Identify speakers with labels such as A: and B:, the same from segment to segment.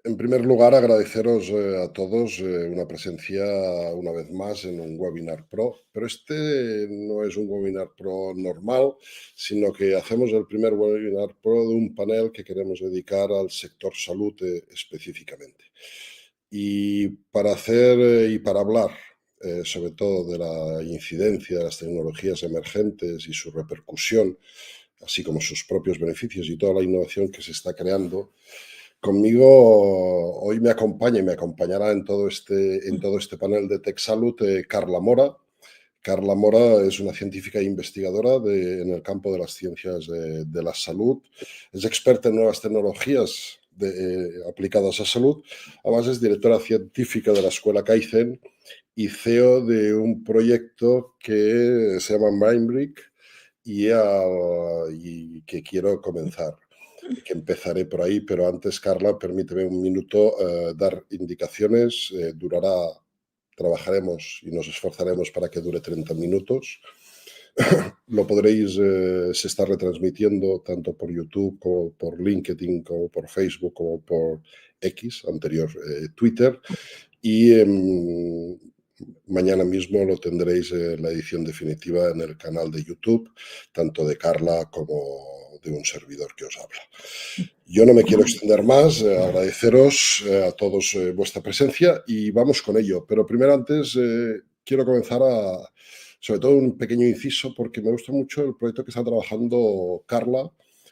A: En primer lugar, agradeceros a todos una presencia una vez más en un Webinar Pro, pero este no es un Webinar Pro normal, sino que hacemos el primer Webinar Pro de un panel que queremos dedicar al sector salud específicamente. Y para hacer y para hablar sobre todo de la incidencia de las tecnologías emergentes y su repercusión, así como sus propios beneficios y toda la innovación que se está creando, conmigo hoy me acompaña y me acompañará en todo este panel de Tech Salud Carla Mora. Carla Mora es una científica e investigadora en el campo de las ciencias de la salud. Es experta en nuevas tecnologías aplicadas a salud. Además, es directora científica de la Escuela Kaizen y CEO de un proyecto que se llama Mindbrick y que quiero comenzar, que empezaré por ahí, pero antes, Carla, permíteme un minuto dar indicaciones. Trabajaremos y nos esforzaremos para que dure 30 minutos. Lo podréis, se está retransmitiendo tanto por YouTube como por LinkedIn, como por Facebook, como por X, anterior Twitter. Y mañana mismo lo tendréis la edición definitiva en el canal de YouTube, tanto de Carla como de un servidor que os habla. Yo no me quiero extender más, agradeceros a todos vuestra presencia y vamos con ello. Pero primero antes quiero comenzar sobre todo un pequeño inciso porque me gusta mucho el proyecto que está trabajando Carla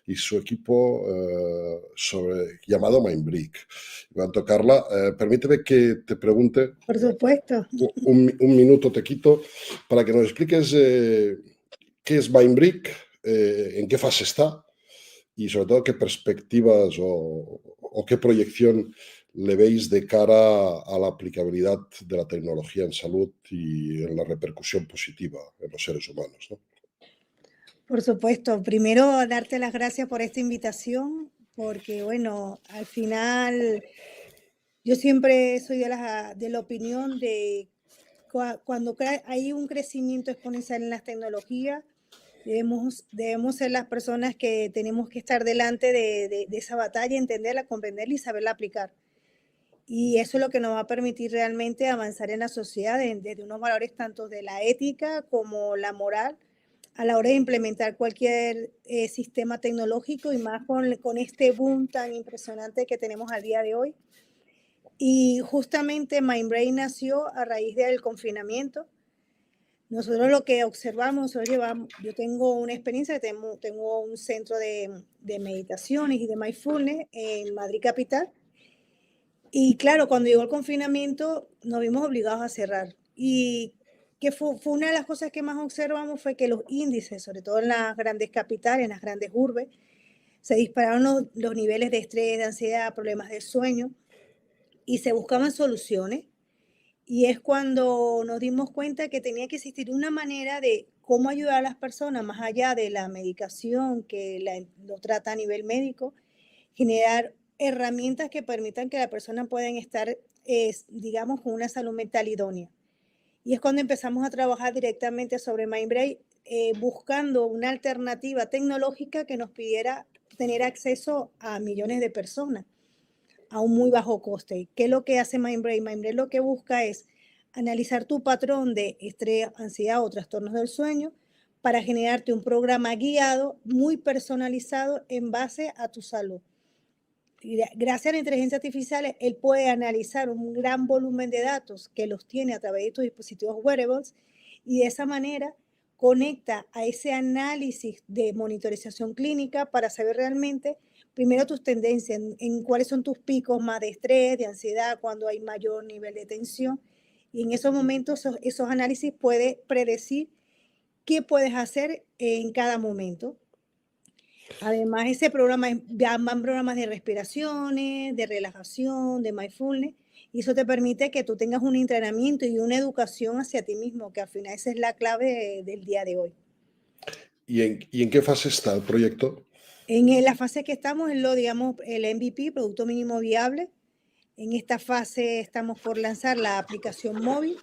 A: y su equipo llamado Mindbrick. Por tanto, Carla, permíteme que te pregunte,
B: por supuesto,
A: un minuto te quito, para que nos expliques qué es Mindbrick, en qué fase está y sobre todo qué perspectivas o qué proyección le veis de cara a la aplicabilidad de la tecnología en salud y en la repercusión positiva en los seres humanos, ¿no?
B: por supuesto. Primero, darte las gracias por esta invitación, porque bueno, al final yo siempre soy de la opinión de cuando hay un crecimiento exponencial en las tecnologías, debemos ser las personas que tenemos que estar delante de esa batalla, entenderla, comprenderla y saberla aplicar. Y eso es lo que nos va a permitir realmente avanzar en la sociedad desde unos valores tanto de la ética como la moral a la hora de implementar cualquier sistema tecnológico y más con este boom tan impresionante que tenemos al día de hoy. Y justamente Mindbrain nació a raíz del confinamiento. Nosotros lo que observamos, yo tengo una experiencia, tengo un centro de meditaciones y de mindfulness en Madrid Capital. Y claro, cuando llegó el confinamiento nos vimos obligados a cerrar. Y que fue una de las cosas que más observamos fue que los índices, sobre todo en las grandes capitales, en las grandes urbes, se dispararon los niveles de estrés, de ansiedad, problemas de sueño y se buscaban soluciones. Y es cuando nos dimos cuenta que tenía que existir una manera de cómo ayudar a las personas, más allá de la medicación lo trata a nivel médico, generar herramientas que permitan que la persona pueda estar, digamos, con una salud mental idónea. Y es cuando empezamos a trabajar directamente sobre Mindbrain, buscando una alternativa tecnológica que nos pidiera tener acceso a millones de personas a un muy bajo coste. ¿Qué es lo que hace Mindbrain? Mindbrain lo que busca es analizar tu patrón de estrés, ansiedad o trastornos del sueño para generarte un programa guiado, muy personalizado en base a tu salud. Y gracias a la inteligencia artificial, él puede analizar un gran volumen de datos que los tiene a través de tus dispositivos wearables y de esa manera conecta a ese análisis de monitorización clínica para saber realmente, primero, tus tendencias, en cuáles son tus picos más de estrés, de ansiedad, cuando hay mayor nivel de tensión. Y en esos momentos, esos análisis puede predecir qué puedes hacer en cada momento. Además, ese programa van programas de respiraciones, de relajación, de mindfulness, y eso te permite que tú tengas un entrenamiento y una educación hacia ti mismo, que al final esa es la clave del día de hoy.
A: ¿Y en qué fase está el proyecto?
B: En la fase que estamos en digamos, el MVP, Producto Mínimo Viable. En esta fase estamos por lanzar la aplicación móvil.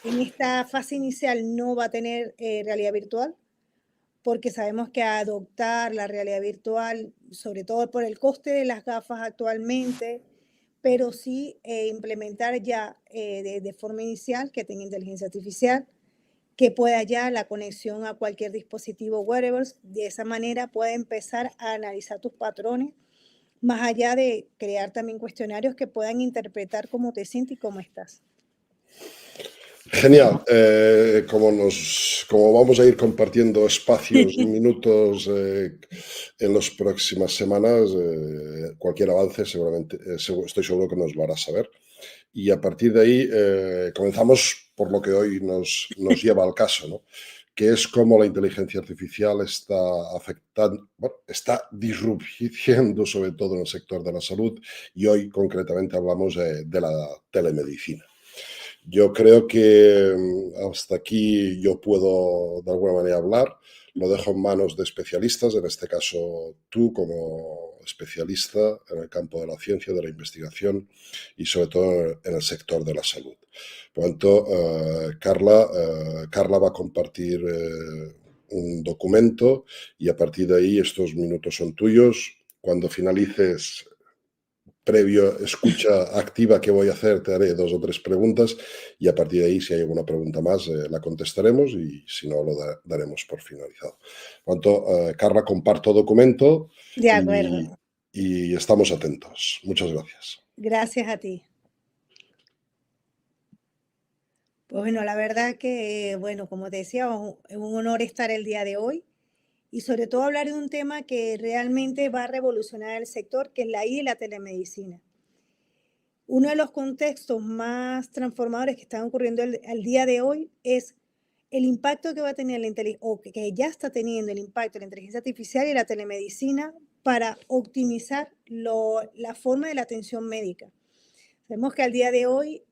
B: En esta fase inicial no va a tener realidad virtual, porque sabemos que adoptar la realidad virtual, sobre todo por el coste de las gafas actualmente, pero sí implementar ya de forma inicial que tenga inteligencia artificial, que pueda ya la conexión a cualquier dispositivo wearables. De esa manera puede empezar a analizar tus patrones, más allá de crear también cuestionarios que puedan interpretar cómo te sientes y cómo estás.
A: Genial. Como vamos a ir compartiendo espacios y minutos en las próximas semanas, cualquier avance seguramente, estoy seguro que nos lo harás saber. Y a partir de ahí comenzamos por lo que hoy nos lleva al caso, ¿no? Que es cómo la inteligencia artificial está afectando, bueno, está disrupciendo sobre todo en el sector de la salud, y hoy concretamente hablamos de la telemedicina. Yo creo que hasta aquí yo puedo de alguna manera hablar. Lo dejo en manos de especialistas, en este caso tú como especialista en el campo de la ciencia, de la investigación y sobre todo en el sector de la salud. Por lo tanto, Carla va a compartir un documento y a partir de ahí estos minutos son tuyos. Cuando finalices, previo escucha activa que voy a hacer, te haré 2 o 3 preguntas y a partir de ahí, si hay alguna pregunta más, la contestaremos y si no, lo daremos por finalizado. Por tanto, Carla, comparto documento
B: De
A: y,
B: acuerdo.
A: y estamos atentos. Muchas gracias.
B: Gracias a ti. Pues bueno, la verdad que, bueno, como te decía, es un honor estar el día de hoy y sobre todo hablar de un tema que realmente va a revolucionar el sector, que es la IA y la telemedicina. Uno de los contextos más transformadores que están ocurriendo al día de hoy es el impacto que va a tener o que ya está teniendo el impacto de la inteligencia artificial y la telemedicina para optimizar la forma de la atención médica. Sabemos que al día de hoy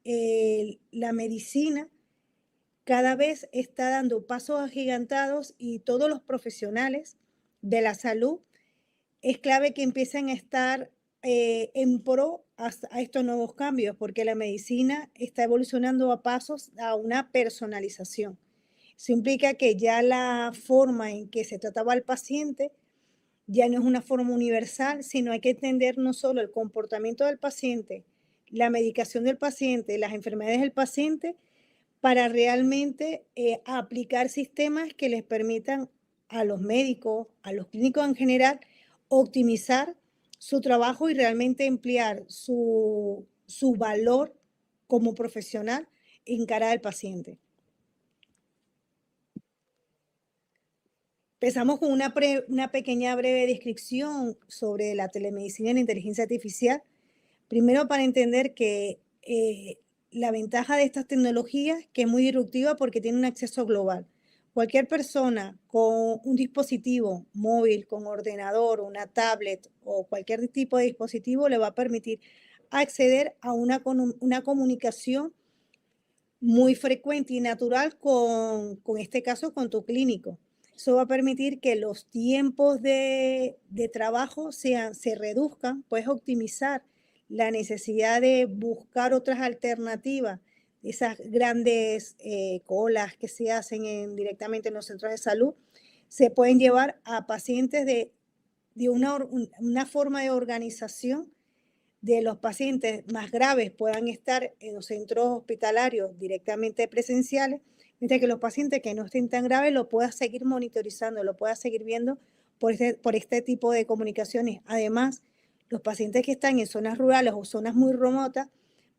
B: la medicina cada vez está dando pasos agigantados y todos los profesionales de la salud es clave que empiecen a estar en pro a estos nuevos cambios, porque la medicina está evolucionando a pasos a una personalización. Eso implica que ya la forma en que se trataba al paciente ya no es una forma universal, sino hay que entender no solo el comportamiento del paciente, la medicación del paciente, las enfermedades del paciente, para realmente aplicar sistemas que les permitan a los médicos, a los clínicos en general, optimizar su trabajo y realmente emplear su valor como profesional en cara al paciente. Empezamos con una pequeña breve descripción sobre la telemedicina y la inteligencia artificial. Primero, para entender que la ventaja de estas tecnologías, que es muy disruptiva porque tiene un acceso global. Cualquier persona con un dispositivo móvil, con ordenador, una tablet o cualquier tipo de dispositivo le va a permitir acceder a una comunicación muy frecuente y natural con este caso, con tu clínico. Eso va a permitir que los tiempos de trabajo se reduzcan, puedes optimizar la necesidad de buscar otras alternativas, esas grandes colas que se hacen directamente en los centros de salud, se pueden llevar a pacientes de una forma de organización de los pacientes más graves puedan estar en los centros hospitalarios directamente presenciales, mientras que los pacientes que no estén tan graves lo puedas seguir monitorizando, lo puedas seguir viendo por este tipo de comunicaciones. Además, los pacientes que están en zonas rurales o zonas muy remotas,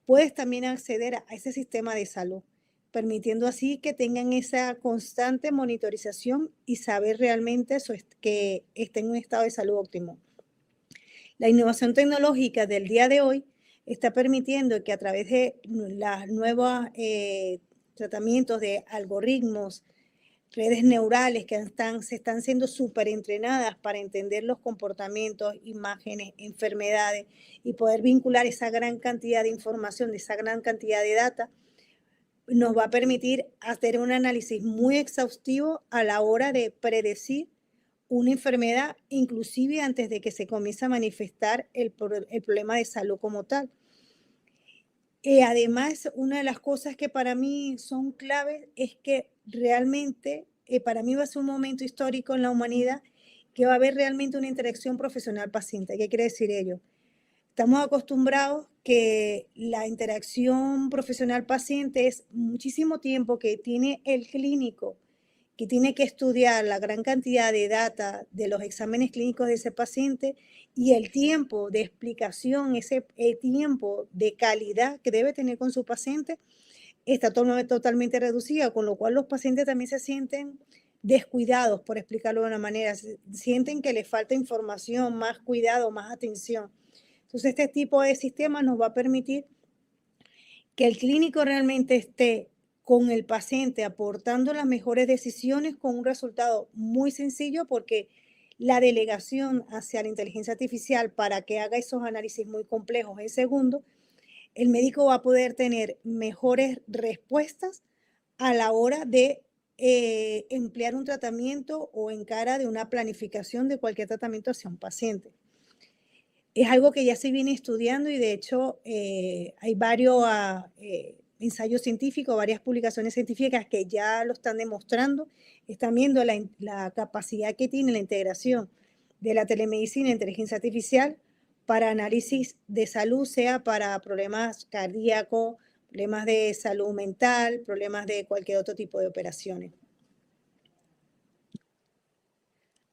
B: puedes también acceder a ese sistema de salud, permitiendo así que tengan esa constante monitorización y saber realmente que estén en un estado de salud óptimo. La innovación tecnológica del día de hoy está permitiendo que a través de los nuevos tratamientos de algoritmos, redes neurales que se están siendo súper entrenadas para entender los comportamientos, imágenes, enfermedades y poder vincular esa gran cantidad de información, de esa gran cantidad de data, nos va a permitir hacer un análisis muy exhaustivo a la hora de predecir una enfermedad, inclusive antes de que se comience a manifestar el problema de salud como tal. Además, una de las cosas que para mí son claves es que realmente para mí va a ser un momento histórico en la humanidad que va a haber realmente una interacción profesional-paciente. ¿Qué quiere decir ello? Estamos acostumbrados que la interacción profesional-paciente es muchísimo tiempo que tiene el clínico, que tiene que estudiar la gran cantidad de data de los exámenes clínicos de ese paciente y el tiempo de explicación, ese tiempo de calidad que debe tener con su paciente, está totalmente reducida, con lo cual los pacientes también se sienten descuidados, por explicarlo de una manera, sienten que les falta información, más cuidado, más atención. Entonces, este tipo de sistema nos va a permitir que el clínico realmente esté con el paciente aportando las mejores decisiones con un resultado muy sencillo, porque la delegación hacia la inteligencia artificial para que haga esos análisis muy complejos en segundos, el médico va a poder tener mejores respuestas a la hora de emplear un tratamiento o en cara de una planificación de cualquier tratamiento hacia un paciente. Es algo que ya se viene estudiando y de hecho hay varios ensayos científicos, varias publicaciones científicas que ya lo están demostrando, están viendo la capacidad que tiene la integración de la telemedicina e inteligencia artificial para análisis de salud, sea para problemas cardíacos, problemas de salud mental, problemas de cualquier otro tipo de operaciones.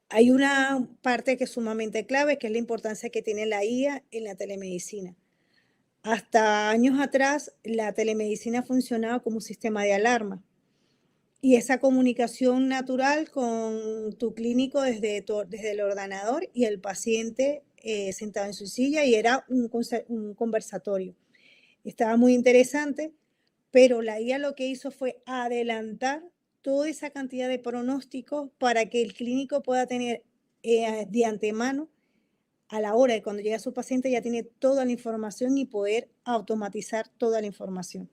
B: Hay una parte que es sumamente clave, que es la importancia que tiene la IA en la telemedicina. Hasta años atrás, la telemedicina funcionaba como un sistema de alarma y esa comunicación natural con tu clínico desde el ordenador y el paciente sentado en su silla, y era un conversatorio. Estaba muy interesante, pero la IA lo que hizo fue adelantar toda esa cantidad de pronósticos para que el clínico pueda tener de antemano, a la hora de cuando llega su paciente, ya tiene toda la información y poder automatizar toda la información.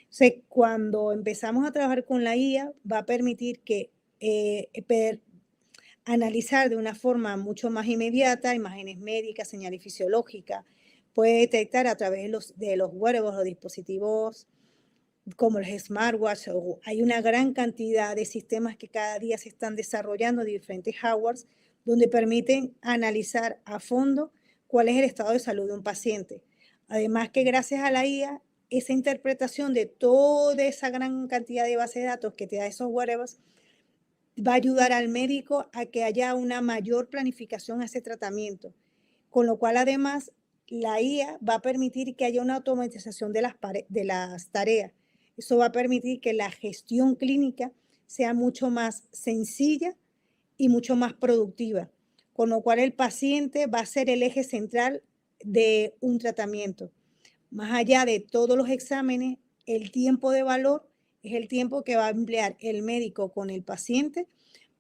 B: Entonces, cuando empezamos a trabajar con la IA, va a permitir que analizar de una forma mucho más inmediata imágenes médicas, señales fisiológicas, puede detectar a través de los wearables, los dispositivos como los smartwatch, hay una gran cantidad de sistemas que cada día se están desarrollando, diferentes hardwares, donde permiten analizar a fondo cuál es el estado de salud de un paciente. Además que gracias a la IA, esa interpretación de toda esa gran cantidad de bases de datos que te da esos wearables va a ayudar al médico a que haya una mayor planificación a ese tratamiento, con lo cual además la IA va a permitir que haya una automatización de las tareas. Eso va a permitir que la gestión clínica sea mucho más sencilla y mucho más productiva, con lo cual el paciente va a ser el eje central de un tratamiento. Más allá de todos los exámenes, el tiempo de valor es el tiempo que va a emplear el médico con el paciente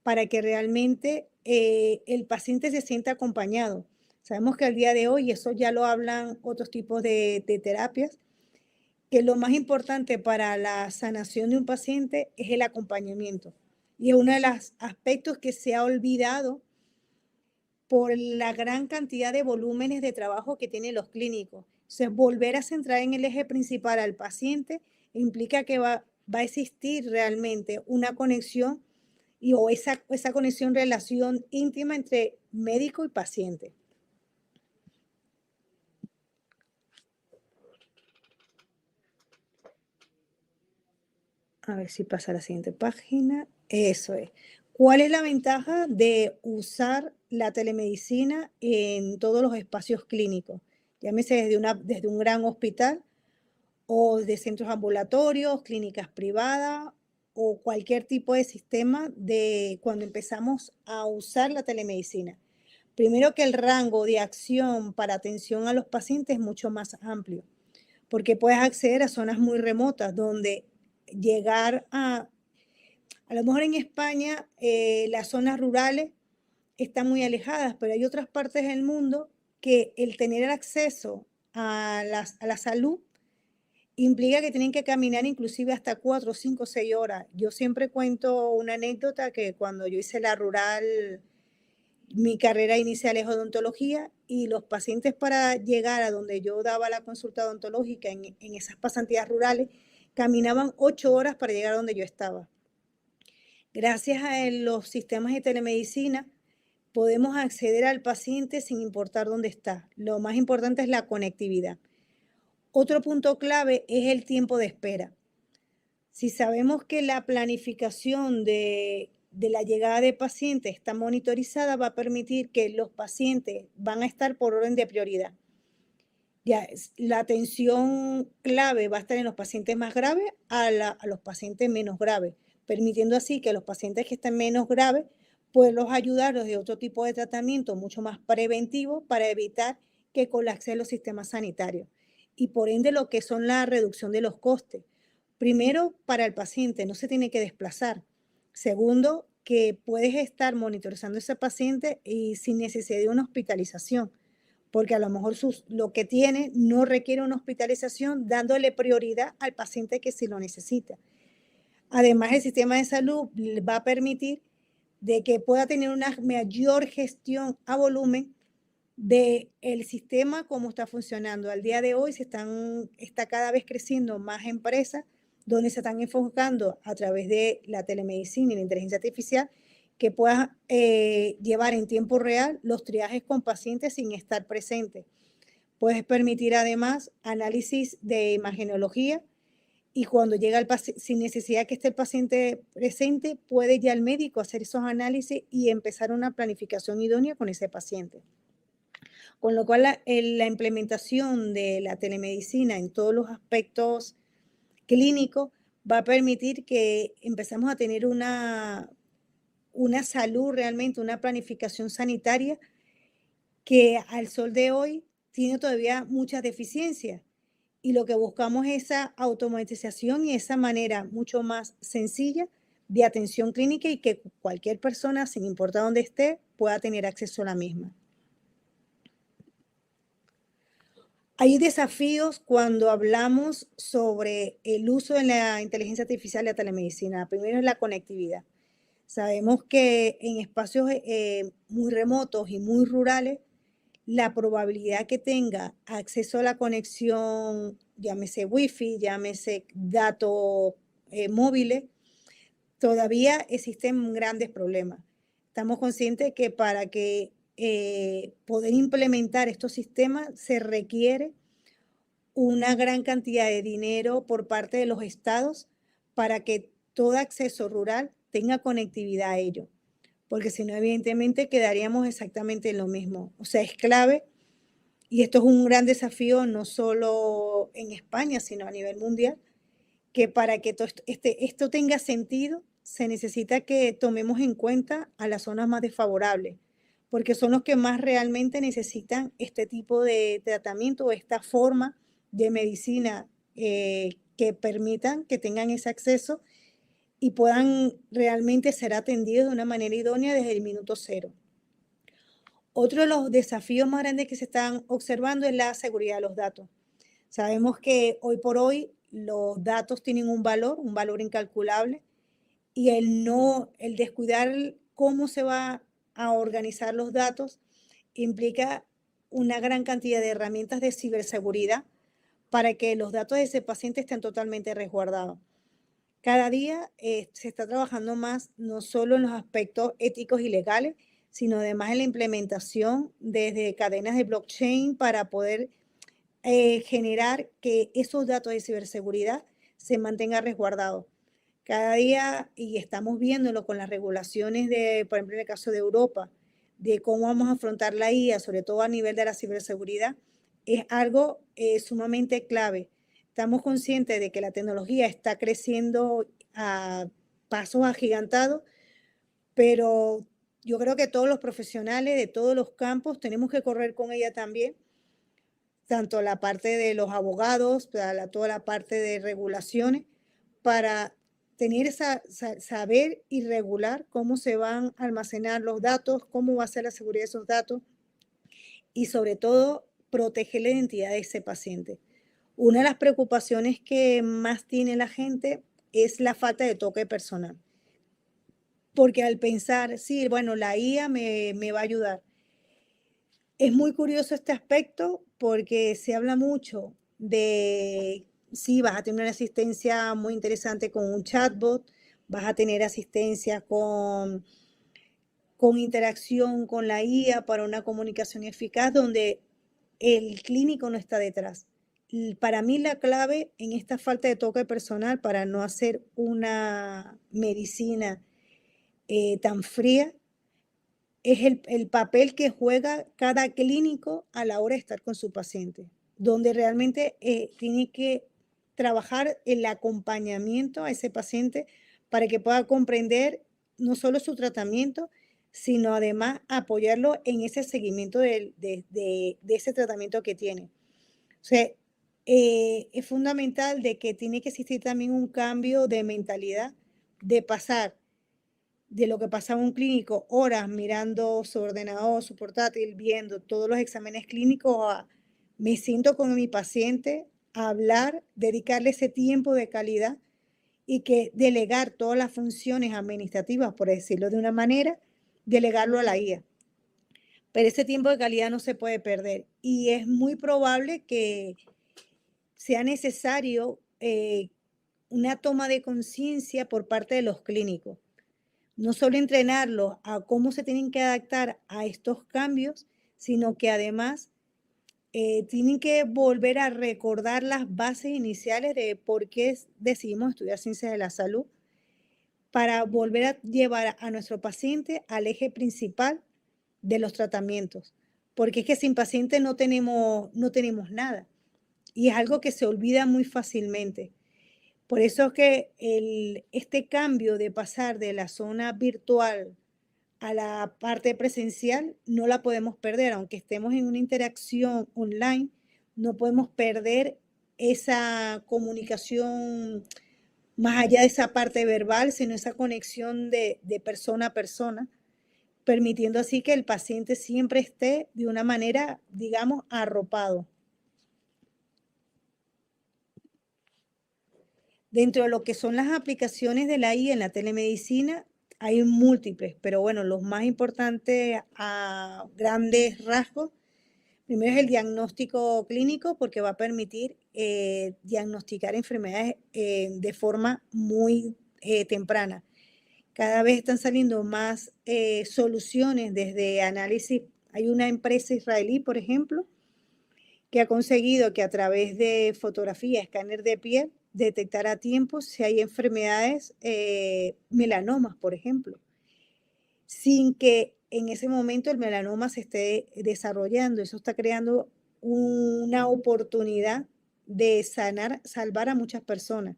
B: para que realmente el paciente se sienta acompañado. Sabemos que al día de hoy, eso ya lo hablan otros tipos de terapias, que lo más importante para la sanación de un paciente es el acompañamiento. Y es uno de los aspectos que se ha olvidado por la gran cantidad de volúmenes de trabajo que tienen los clínicos. Entonces, volver a centrar en el eje principal al paciente implica que va a existir realmente una conexión o esa conexión, relación íntima entre médico y paciente. A ver si pasa a la siguiente página. Eso es. ¿Cuál es la ventaja de usar la telemedicina en todos los espacios clínicos? Llámese desde un gran hospital o de centros ambulatorios, clínicas privadas o cualquier tipo de sistema de cuando empezamos a usar la telemedicina. Primero, que el rango de acción para atención a los pacientes es mucho más amplio, porque puedes acceder a zonas muy remotas donde llegar a lo mejor en España las zonas rurales están muy alejadas, pero hay otras partes del mundo que el tener el acceso a la salud implica que tienen que caminar inclusive hasta 4, 5, 6 horas. Yo siempre cuento una anécdota que cuando yo hice la rural, mi carrera inicial es odontología, y los pacientes para llegar a donde yo daba la consulta odontológica en esas pasantías rurales caminaban 8 horas para llegar a donde yo estaba. Gracias a los sistemas de telemedicina podemos acceder al paciente sin importar dónde está. Lo más importante es la conectividad. Otro punto clave es el tiempo de espera. Si sabemos que la planificación de la llegada de pacientes está monitorizada, va a permitir que los pacientes van a estar por orden de prioridad. Ya, la atención clave va a estar en los pacientes más graves a los pacientes menos graves, permitiendo así que los pacientes que estén menos graves, pues los ayudarlos de otro tipo de tratamiento mucho más preventivo para evitar que colapsen los sistemas sanitarios y por ende lo que son la reducción de los costes. Primero, para el paciente no se tiene que desplazar. Segundo, que puedes estar monitorizando a ese paciente y sin necesidad de una hospitalización, porque a lo mejor lo que tiene no requiere una hospitalización, dándole prioridad al paciente que sí lo necesita. Además, el sistema de salud va a permitir de que pueda tener una mayor gestión a volumen del sistema, cómo está funcionando. Al día de hoy está cada vez creciendo más empresas donde se están enfocando a través de la telemedicina y la inteligencia artificial que pueda llevar en tiempo real los triajes con pacientes sin estar presentes. Puedes permitir además análisis de imagenología y cuando llega el paciente, sin necesidad que esté el paciente presente, puede ya el médico hacer esos análisis y empezar una planificación idónea con ese paciente. Con lo cual, la implementación de la telemedicina en todos los aspectos clínicos va a permitir que empezamos a tener una salud realmente, una planificación sanitaria que al sol de hoy tiene todavía muchas deficiencias. Y lo que buscamos es esa automatización y esa manera mucho más sencilla de atención clínica y que cualquier persona, sin importar dónde esté, pueda tener acceso a la misma. Hay desafíos cuando hablamos sobre el uso de la inteligencia artificial y la telemedicina. Primero es la conectividad. Sabemos que en espacios muy remotos y muy rurales, la probabilidad que tenga acceso a la conexión, llámese wifi, llámese datos móviles, todavía existen grandes problemas. Estamos conscientes que para que poder implementar estos sistemas se requiere una gran cantidad de dinero por parte de los estados para que todo acceso rural tenga conectividad a ello, porque si no, evidentemente quedaríamos exactamente en lo mismo. O sea, es clave y esto es un gran desafío no solo en España, sino a nivel mundial, que para que esto tenga sentido, se necesita que tomemos en cuenta a las zonas más desfavorables, porque son los que más realmente necesitan este tipo de tratamiento o esta forma de medicina que permitan que tengan ese acceso y puedan realmente ser atendidos de una manera idónea desde el minuto cero. Otro de los desafíos más grandes que se están observando es la seguridad de los datos. Sabemos que hoy por hoy los datos tienen un valor incalculable, y el descuidar cómo se va a organizar los datos implica una gran cantidad de herramientas de ciberseguridad para que los datos de ese paciente estén totalmente resguardados. Cada día se está trabajando más, no solo en los aspectos éticos y legales, sino además en la implementación desde cadenas de blockchain para poder generar que esos datos de ciberseguridad se mantengan resguardados. Cada día, y estamos viéndolo con las regulaciones por ejemplo, en el caso de Europa, de cómo vamos a afrontar la IA, sobre todo a nivel de la ciberseguridad, es algo sumamente clave. Estamos conscientes de que la tecnología está creciendo a pasos agigantados, pero yo creo que todos los profesionales de todos los campos tenemos que correr con ella también, tanto la parte de los abogados, toda la parte de regulaciones, para tener saber y regular cómo se van a almacenar los datos, cómo va a ser la seguridad de esos datos y sobre todo proteger la identidad de ese paciente. Una de las preocupaciones que más tiene la gente es la falta de toque personal. Porque al pensar, sí, bueno, la IA me va a ayudar. Es muy curioso este aspecto porque se habla mucho de, sí, vas a tener una asistencia muy interesante con un chatbot, vas a tener asistencia con interacción con la IA para una comunicación eficaz donde el clínico no está detrás. para mí la clave en esta falta de toque personal para no hacer una medicina tan fría es el papel que juega cada clínico a la hora de estar con su paciente, donde realmente tiene que trabajar el acompañamiento a ese paciente para que pueda comprender no solo su tratamiento, sino además apoyarlo en ese seguimiento de ese tratamiento que tiene. O sea, es fundamental de que tiene que existir también un cambio de mentalidad, de pasar de lo que pasaba un clínico horas mirando su ordenador, su portátil, viendo todos los exámenes clínicos, a me siento con mi paciente a hablar, dedicarle ese tiempo de calidad y que delegar todas las funciones administrativas, por decirlo de una manera, delegarlo a la IA. Pero ese tiempo de calidad no se puede perder y es muy probable que sea necesario una toma de conciencia por parte de los clínicos. No solo entrenarlos a cómo se tienen que adaptar a estos cambios, sino que además tienen que volver a recordar las bases iniciales de por qué decidimos estudiar ciencias de la salud, para volver a llevar a nuestro paciente al eje principal de los tratamientos. Porque es que sin paciente no tenemos nada. Y es algo que se olvida muy fácilmente. Por eso es que este cambio de pasar de la zona virtual a la parte presencial no la podemos perder, aunque estemos en una interacción online, no podemos perder esa comunicación más allá de esa parte verbal, sino esa conexión de persona a persona, permitiendo así que el paciente siempre esté de una manera, digamos, arropado. Dentro de lo que son las aplicaciones de la IA en la telemedicina, hay múltiples, pero bueno, los más importantes a grandes rasgos, primero es el diagnóstico clínico, porque va a permitir diagnosticar enfermedades de forma muy temprana. Cada vez están saliendo más soluciones desde análisis. Hay una empresa israelí, por ejemplo, que ha conseguido que a través de fotografía, escáner de piel, detectar a tiempo si hay enfermedades, melanomas, por ejemplo, sin que en ese momento el melanoma se esté desarrollando. Eso está creando una oportunidad de salvar a muchas personas.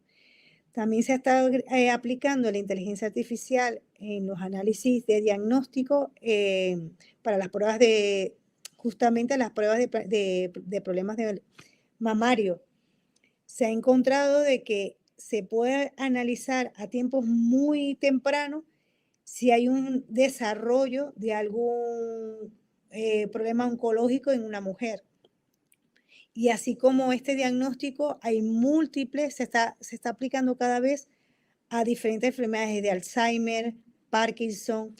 B: También se está aplicando la inteligencia artificial en los análisis de diagnóstico para las pruebas justamente las pruebas de problemas de mamario. Se ha encontrado de que se puede analizar a tiempos muy tempranos si hay un desarrollo de algún problema oncológico en una mujer. Y así como este diagnóstico, hay múltiples, se está aplicando cada vez a diferentes enfermedades de Alzheimer, Parkinson.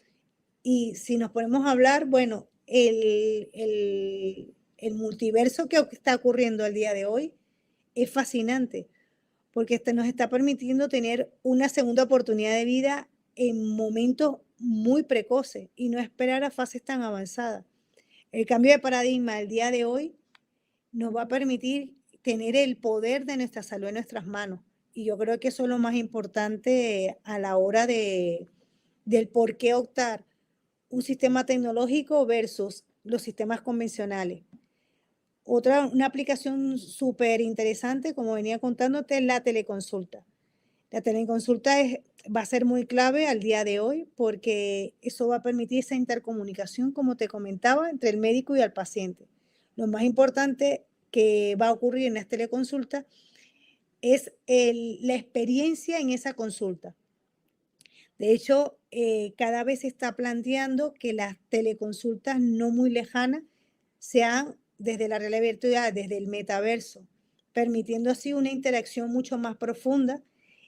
B: Y si nos ponemos a hablar, bueno, el multiverso que está ocurriendo al día de hoy es fascinante, porque nos está permitiendo tener una segunda oportunidad de vida en momentos muy precoces y no esperar a fases tan avanzadas. El cambio de paradigma del día de hoy nos va a permitir tener el poder de nuestra salud en nuestras manos. Y yo creo que eso es lo más importante a la hora del por qué optar un sistema tecnológico versus los sistemas convencionales. Una aplicación súper interesante, como venía contándote, es la teleconsulta. La teleconsulta va a ser muy clave al día de hoy porque eso va a permitir esa intercomunicación, como te comentaba, entre el médico y el paciente. Lo más importante que va a ocurrir en las teleconsultas es la experiencia en esa consulta. De hecho, cada vez se está planteando que las teleconsultas no muy lejanas sean desde la realidad virtual, desde el metaverso, permitiendo así una interacción mucho más profunda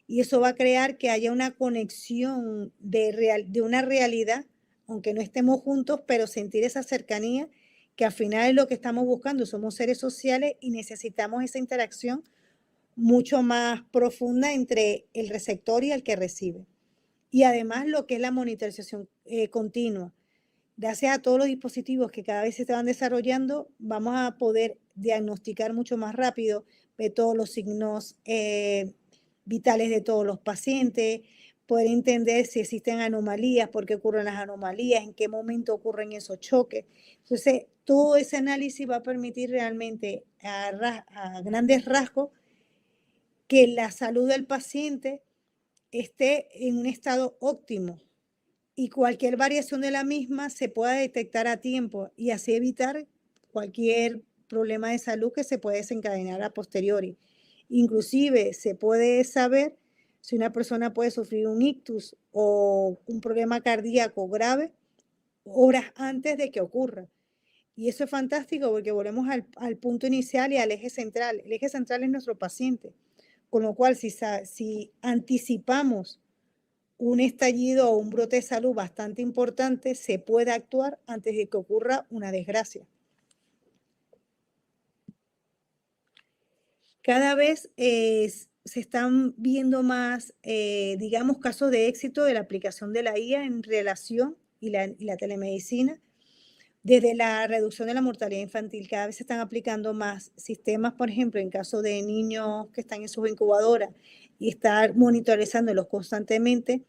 B: y eso va a crear que haya una conexión de una realidad, aunque no estemos juntos, pero sentir esa cercanía, que al final es lo que estamos buscando. Somos seres sociales y necesitamos esa interacción mucho más profunda entre el receptor y el que recibe. Y además lo que es la monitorización continua. gracias a todos los dispositivos que cada vez se van desarrollando, vamos a poder diagnosticar mucho más rápido, ver todos los signos vitales de todos los pacientes, poder entender si existen anomalías, por qué ocurren las anomalías, en qué momento ocurren esos choques. Entonces, todo ese análisis va a permitir realmente a grandes rasgos que la salud del paciente esté en un estado óptimo y cualquier variación de la misma se pueda detectar a tiempo y así evitar cualquier problema de salud que se puede desencadenar a posteriori. Inclusive se puede saber si una persona puede sufrir un ictus o un problema cardíaco grave horas antes de que ocurra. Y eso es fantástico porque volvemos al punto inicial y al eje central. El eje central es nuestro paciente. Con lo cual, si anticipamos un estallido o un brote de salud bastante importante, se puede actuar antes de que ocurra una desgracia. Cada vez se están viendo más, digamos, casos de éxito de la aplicación de la IA en relación y la telemedicina. Desde la reducción de la mortalidad infantil, cada vez se están aplicando más sistemas, por ejemplo, en caso de niños que están en sus incubadoras y estar monitorizándolos constantemente,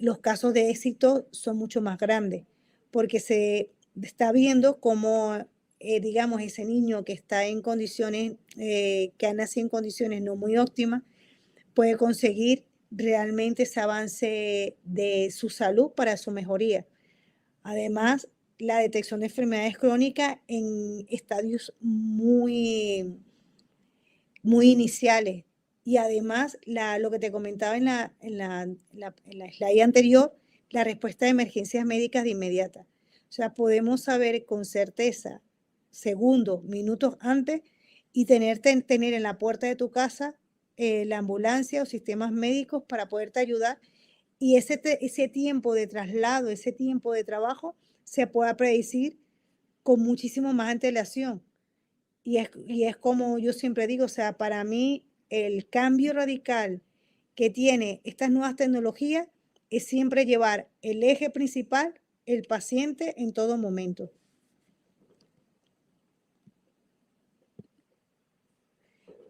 B: los casos de éxito son mucho más grandes, porque se está viendo cómo, digamos, ese niño que está en condiciones, que ha nacido en condiciones no muy óptimas, puede conseguir realmente ese avance de su salud para su mejoría. Además, la detección de enfermedades crónicas en estadios muy iniciales. Y además, lo que te comentaba en la slide anterior, la respuesta de emergencias médicas de inmediata. O sea, podemos saber con certeza, segundos, minutos antes, y tener en la puerta de tu casa la ambulancia o sistemas médicos para poderte ayudar. Y ese tiempo de traslado, ese tiempo de trabajo, se pueda predecir con muchísimo más antelación. Y es como yo siempre digo, o sea, para mí el cambio radical que tiene estas nuevas tecnologías es siempre llevar el eje principal, el paciente en todo momento.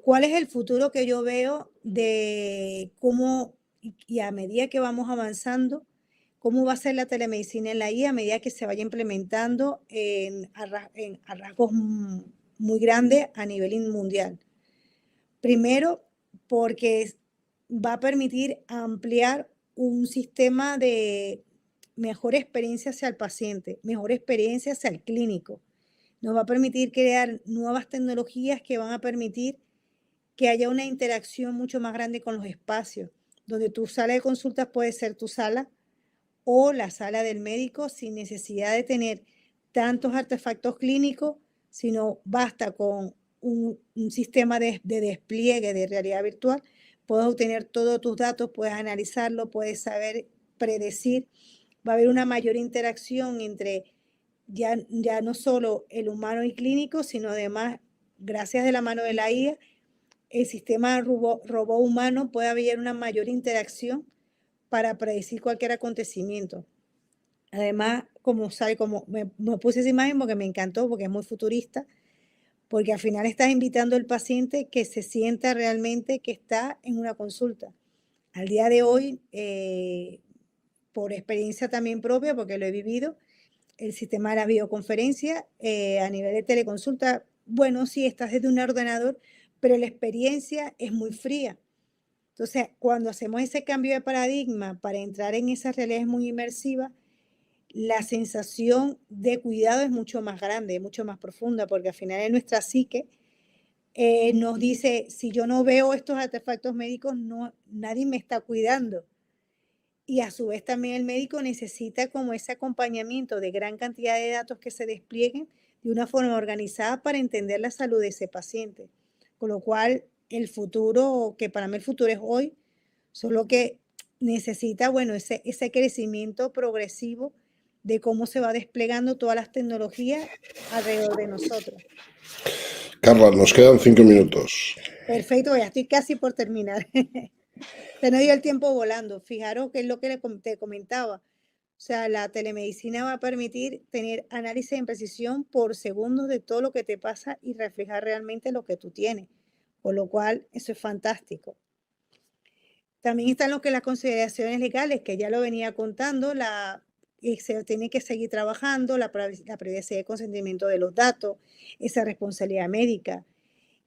B: ¿Cuál es el futuro que yo veo de cómo, y a medida que vamos avanzando, cómo va a ser la telemedicina en la IA a medida que se vaya implementando a rasgos muy grandes a nivel mundial? Primero, porque va a permitir ampliar un sistema de mejor experiencia hacia el paciente, mejor experiencia hacia el clínico. Nos va a permitir crear nuevas tecnologías que van a permitir que haya una interacción mucho más grande con los espacios, donde tu sala de consultas puede ser tu sala o la sala del médico sin necesidad de tener tantos artefactos clínicos, sino basta con un sistema de despliegue de realidad virtual, puedes obtener todos tus datos, puedes analizarlo, puedes saber predecir. Va a haber una mayor interacción entre ya no solo el humano y clínico, sino además, gracias de la mano de la IA, el sistema robot humano puede haber una mayor interacción para predecir cualquier acontecimiento. Además, como me puse esa imagen porque me encantó, porque es muy futurista, porque al final estás invitando al paciente que se sienta realmente que está en una consulta. Al día de hoy, por experiencia también propia, porque lo he vivido, el sistema de la videoconferencia a nivel de teleconsulta, bueno, sí, estás desde un ordenador, pero la experiencia es muy fría. Entonces, cuando hacemos ese cambio de paradigma para entrar en esa realidad muy inmersiva, la sensación de cuidado es mucho más grande, mucho más profunda, porque al final en nuestra psique nos dice, si yo no veo estos artefactos médicos, nadie me está cuidando. Y a su vez también el médico necesita como ese acompañamiento de gran cantidad de datos que se desplieguen de una forma organizada para entender la salud de ese paciente. Con lo cual, el futuro, que para mí el futuro es hoy, solo que necesita, bueno, ese crecimiento progresivo de cómo se va desplegando todas las tecnologías alrededor de nosotros.
A: Carla, nos quedan 5 minutos.
B: Perfecto, ya estoy casi por terminar. Se nos dio el tiempo volando. Fijaros que es lo que te comentaba. O sea, la telemedicina va a permitir tener análisis en precisión por segundos de todo lo que te pasa y reflejar realmente lo que tú tienes, con lo cual eso es fantástico. También están lo que las consideraciones legales, que ya lo venía contando, se tiene que seguir trabajando, la privacidad y consentimiento de los datos, esa responsabilidad médica,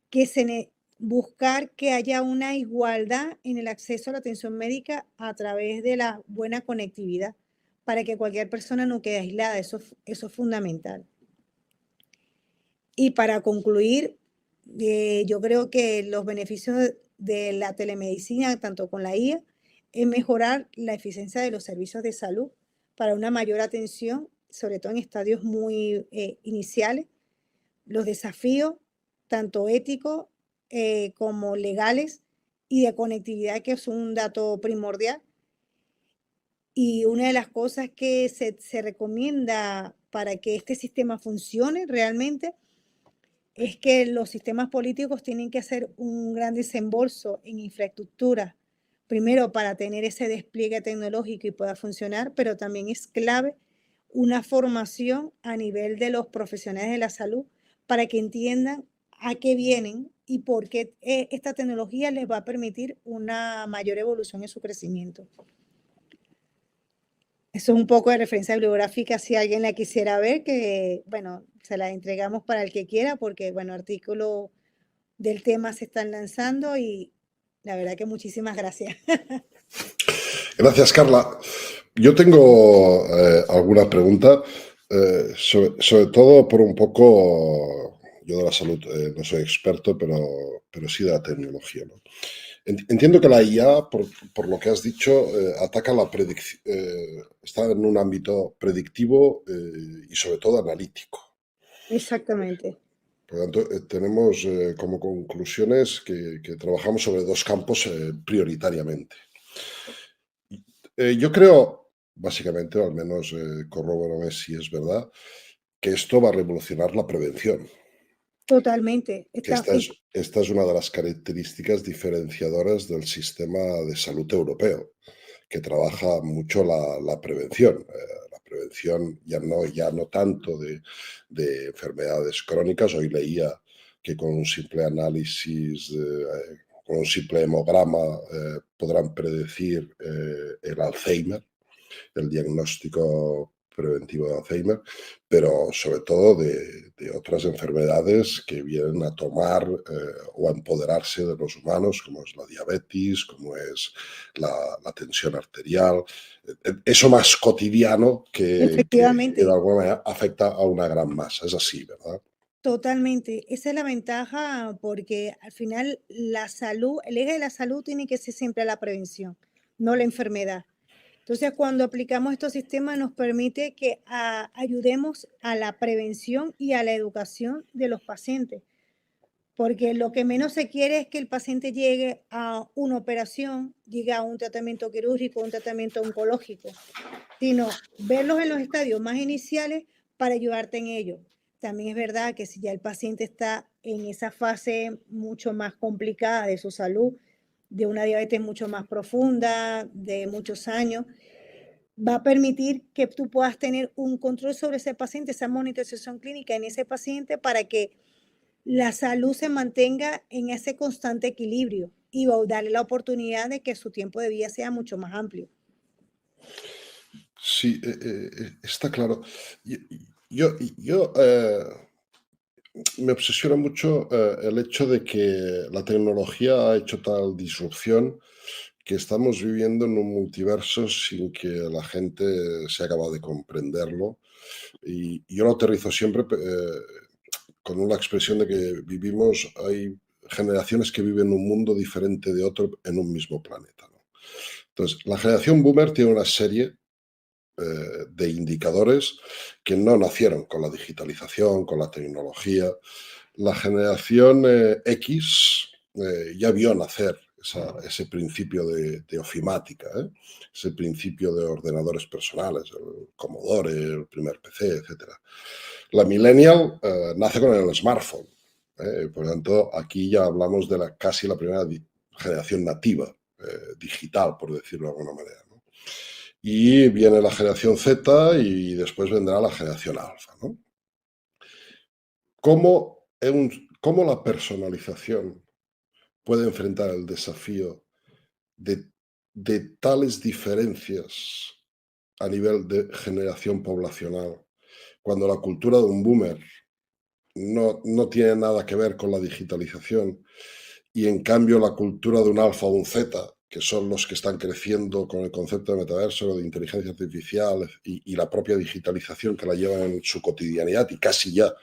B: que buscar que haya una igualdad en el acceso a la atención médica a través de la buena conectividad, para que cualquier persona no quede aislada, eso es fundamental. Y para concluir, yo creo que los beneficios de la telemedicina, tanto con la IA, es mejorar la eficiencia de los servicios de salud para una mayor atención, sobre todo en estadios muy iniciales. Los desafíos, tanto éticos como legales y de conectividad, que es un dato primordial. Y una de las cosas que se recomienda para que este sistema funcione realmente es que los sistemas políticos tienen que hacer un gran desembolso en infraestructura, primero para tener ese despliegue tecnológico y pueda funcionar, pero también es clave una formación a nivel de los profesionales de la salud para que entiendan a qué vienen y por qué esta tecnología les va a permitir una mayor evolución en su crecimiento. Eso es un poco de referencia bibliográfica si alguien la quisiera ver, que bueno, se la entregamos para el que quiera, porque bueno, artículos del tema se están lanzando y la verdad que muchísimas gracias.
A: Gracias, Carla. Yo tengo alguna pregunta, sobre todo por un poco, yo de la salud no soy experto, pero sí de la tecnología, ¿no? Entiendo que la IA, por lo que has dicho, ataca la predicción, está en un ámbito predictivo y sobre todo analítico.
B: Exactamente.
A: Por lo tanto, tenemos como conclusiones que trabajamos sobre dos campos prioritariamente. Yo creo, básicamente, o al menos corroborame si es verdad, que esto va a revolucionar la prevención.
B: Totalmente.
A: Que esta es una de las características diferenciadoras del sistema de salud europeo, que trabaja mucho la prevención. La prevención ya no tanto de enfermedades crónicas. Hoy leía que con un simple análisis, con un simple hemograma, podrán predecir el Alzheimer, el diagnóstico preventivo de Alzheimer, pero sobre todo de otras enfermedades que vienen a tomar o a empoderarse de los humanos, como es la diabetes, como es la tensión arterial, eso más cotidiano que
B: Efectivamente.
A: de alguna manera afecta a una gran masa. Es así, ¿verdad?
B: Totalmente. Esa es la ventaja porque al final la salud, el eje de la salud tiene que ser siempre la prevención, no la enfermedad. Entonces, cuando aplicamos estos sistemas nos permite que ayudemos a la prevención y a la educación de los pacientes, porque lo que menos se quiere es que el paciente llegue a una operación, llegue a un tratamiento quirúrgico, un tratamiento oncológico, sino verlos en los estadios más iniciales para ayudarte en ello. También es verdad que si ya el paciente está en esa fase mucho más complicada de su salud, de una diabetes mucho más profunda, de muchos años, va a permitir que tú puedas tener un control sobre ese paciente, esa monitorización clínica en ese paciente para que la salud se mantenga en ese constante equilibrio y va a darle la oportunidad de que su tiempo de vida sea mucho más amplio.
A: Sí, está claro. Yo me obsesiona mucho el hecho de que la tecnología ha hecho tal disrupción que estamos viviendo en un multiverso sin que la gente se acaba de comprenderlo. Y yo lo aterrizo siempre con una expresión de que hay generaciones que viven un mundo diferente de otro en un mismo planeta, ¿no? Entonces, la generación boomer tiene una serie de indicadores que no nacieron con la digitalización, con la tecnología. La generación X ya vio nacer ese principio de ofimática, ese principio de ordenadores personales, el Commodore, el primer PC, etc. La millennial nace con el smartphone. Por lo tanto, aquí ya hablamos de casi la primera generación nativa, digital, por decirlo de alguna manera, ¿no? Y viene la generación Z y después vendrá la generación alfa, ¿no? ¿Cómo la personalización puede enfrentar el desafío de, de tales diferencias a nivel de generación poblacional, cuando la cultura de un boomer no tiene nada que ver con la digitalización y en cambio la cultura de un alfa o un zeta, que son los que están creciendo con el concepto de metaverso, de inteligencia artificial y la propia digitalización que la llevan en su cotidianidad y casi ya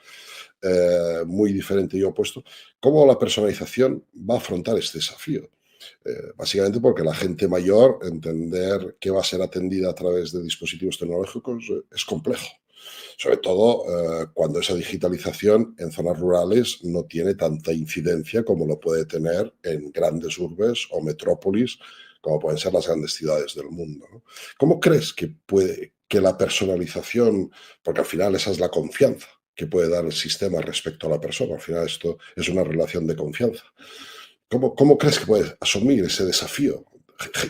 A: muy diferente y opuesto, ¿cómo la personalización va a afrontar este desafío? Básicamente porque la gente mayor, entender que va a ser atendida a través de dispositivos tecnológicos es complejo. Sobre todo cuando esa digitalización en zonas rurales no tiene tanta incidencia como lo puede tener en grandes urbes o metrópolis, como pueden ser las grandes ciudades del mundo, ¿no? ¿Cómo crees que la personalización, porque al final esa es la confianza que puede dar el sistema respecto a la persona, al final esto es una relación de confianza? ¿Cómo crees que puedes asumir ese desafío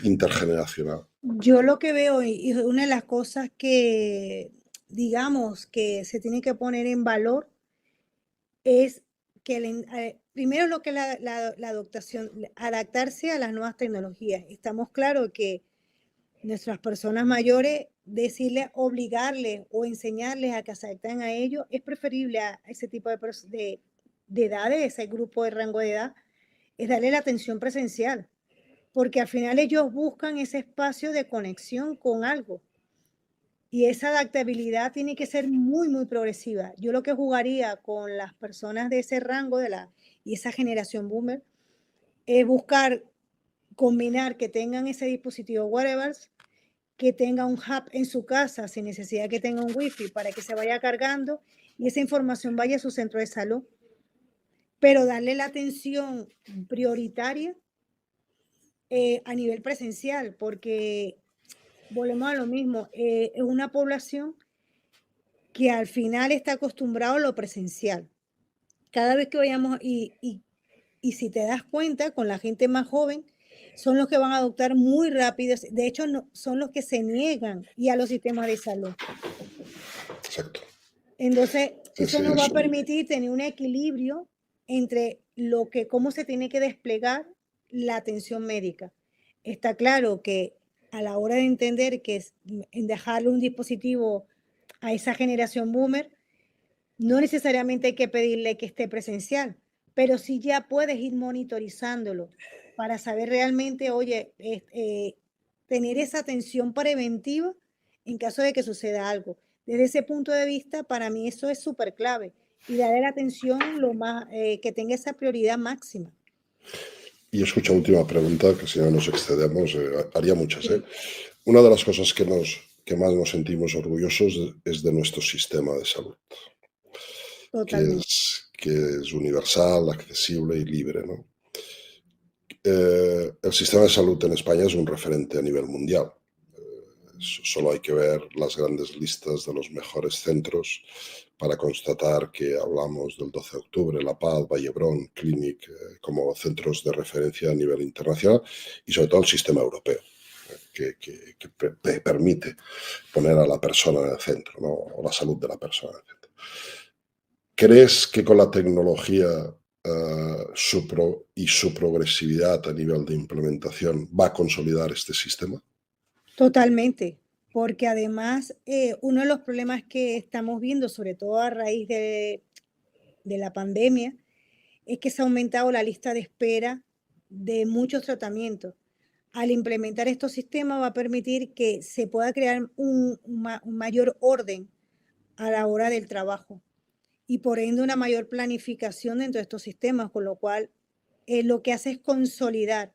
A: intergeneracional?
B: Yo lo que veo, y una de las cosas que, digamos, que se tiene que poner en valor es que primero lo que es la adaptación, adaptarse a las nuevas tecnologías. Estamos claros que nuestras personas mayores, decirles, obligarles o enseñarles a que se adapten a ello, es preferible a ese tipo de edades, ese grupo de rango de edad, es darle la atención presencial, porque al final ellos buscan ese espacio de conexión con algo. Y esa adaptabilidad tiene que ser muy, muy progresiva. Yo lo que jugaría con las personas de ese rango y esa generación boomer es buscar combinar que tengan ese dispositivo wearables, que tenga un hub en su casa sin necesidad que tenga un wifi para que se vaya cargando y esa información vaya a su centro de salud, pero darle la atención prioritaria a nivel presencial, porque volvemos a lo mismo, es una población que al final está acostumbrado a lo presencial. Cada vez que vayamos, y si te das cuenta, con la gente más joven, son los que van a adoptar muy rápido. De hecho, no, son los que se niegan y a los sistemas de salud.
A: Exacto.
B: Entonces,
A: Sí,
B: eso
A: sí,
B: nos va a
A: eso.
B: permitir tener un equilibrio entre cómo se tiene que desplegar la atención médica. Está claro que a la hora de entender que en dejarle un dispositivo a esa generación boomer, no necesariamente hay que pedirle que esté presencial, pero sí ya puedes ir monitorizándolo para saber realmente, oye, tener esa atención preventiva en caso de que suceda algo. Desde ese punto de vista, para mí eso es súper clave y darle la atención lo más, que tenga esa prioridad máxima.
A: Y escucha, última pregunta, que si no nos excedemos, haría muchas, ¿eh?
B: Sí,
A: Una de las cosas que más nos sentimos orgullosos es de nuestro sistema de salud,
B: totalmente.
A: que es universal, accesible y libre, ¿no? El sistema de salud en España es un referente a nivel mundial. Solo hay que ver las grandes listas de los mejores centros para constatar que hablamos del 12 de octubre, La Paz, Vallebrón, Clinic, como centros de referencia a nivel internacional y sobre todo el sistema europeo, que permite poner a la persona en el centro, ¿no? O la salud de la persona en el centro. ¿Crees que con la tecnología y su progresividad a nivel de implementación va a consolidar este sistema?
B: Totalmente, porque además uno de los problemas que estamos viendo, sobre todo a raíz de la pandemia, es que se ha aumentado la lista de espera de muchos tratamientos. Al implementar estos sistemas va a permitir que se pueda crear un mayor orden a la hora del trabajo y por ende una mayor planificación dentro de estos sistemas, con lo cual lo que hace es consolidar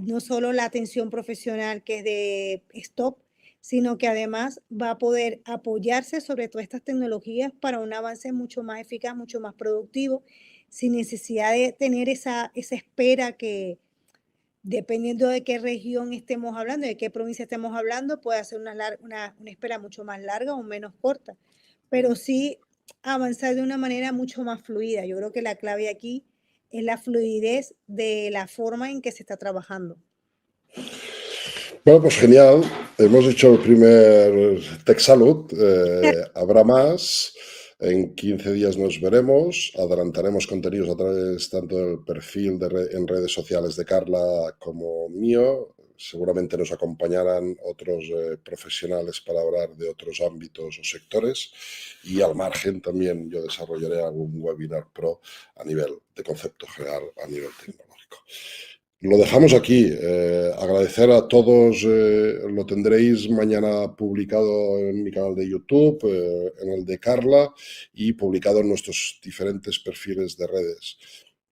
B: no solo la atención profesional que es de stop, sino que además va a poder apoyarse sobre todas estas tecnologías para un avance mucho más eficaz, mucho más productivo, sin necesidad de tener esa espera que, dependiendo de qué región estemos hablando, de qué provincia estemos hablando, puede ser una espera mucho más larga o menos corta, pero sí avanzar de una manera mucho más fluida. Yo creo que la clave aquí es la fluidez de la forma en que se está trabajando.
A: Bueno, pues genial. Hemos hecho el primer Tech Salud. Habrá más. En 15 días nos veremos. Adelantaremos contenidos a través tanto del perfil en redes sociales de Carla como mío. Seguramente nos acompañarán otros profesionales para hablar de otros ámbitos o sectores. Y al margen también yo desarrollaré algún webinar pro a nivel de concepto general, a nivel tecnológico. Lo dejamos aquí. Agradecer a todos. Lo tendréis mañana publicado en mi canal de YouTube, en el de Carla y publicado en nuestros diferentes perfiles de redes.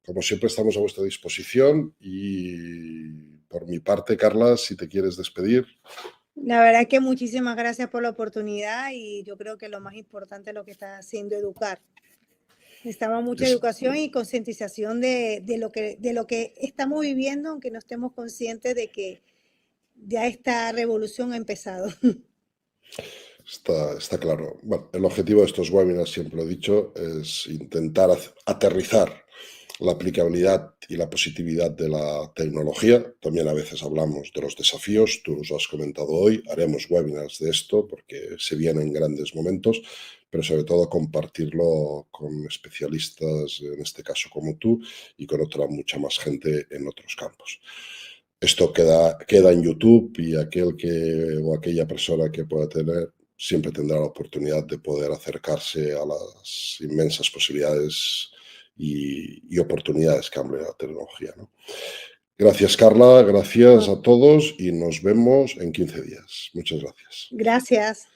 A: Como siempre, estamos a vuestra disposición y por mi parte, Carla, si te quieres despedir.
B: La verdad que muchísimas gracias por la oportunidad y yo creo que lo más importante es lo que está haciendo educar. Necesitamos mucha
A: Es-
B: educación y concientización de lo que estamos viviendo, aunque no estemos conscientes de que ya esta revolución ha empezado.
A: Está claro. Bueno, el objetivo de estos webinars, siempre lo he dicho, es intentar aterrizar la aplicabilidad y la positividad de la tecnología. También a veces hablamos de los desafíos, tú nos has comentado hoy, haremos webinars de esto porque se vienen grandes momentos, pero sobre todo compartirlo con especialistas, en este caso como tú, y con otra mucha más gente en otros campos. Esto queda en YouTube y aquel que o aquella persona que pueda tener siempre tendrá la oportunidad de poder acercarse a las inmensas posibilidades y oportunidades que abre la tecnología, ¿no? Gracias, Carla, gracias
B: No,
A: a todos y nos vemos en 15 días. Muchas gracias.
B: gracias.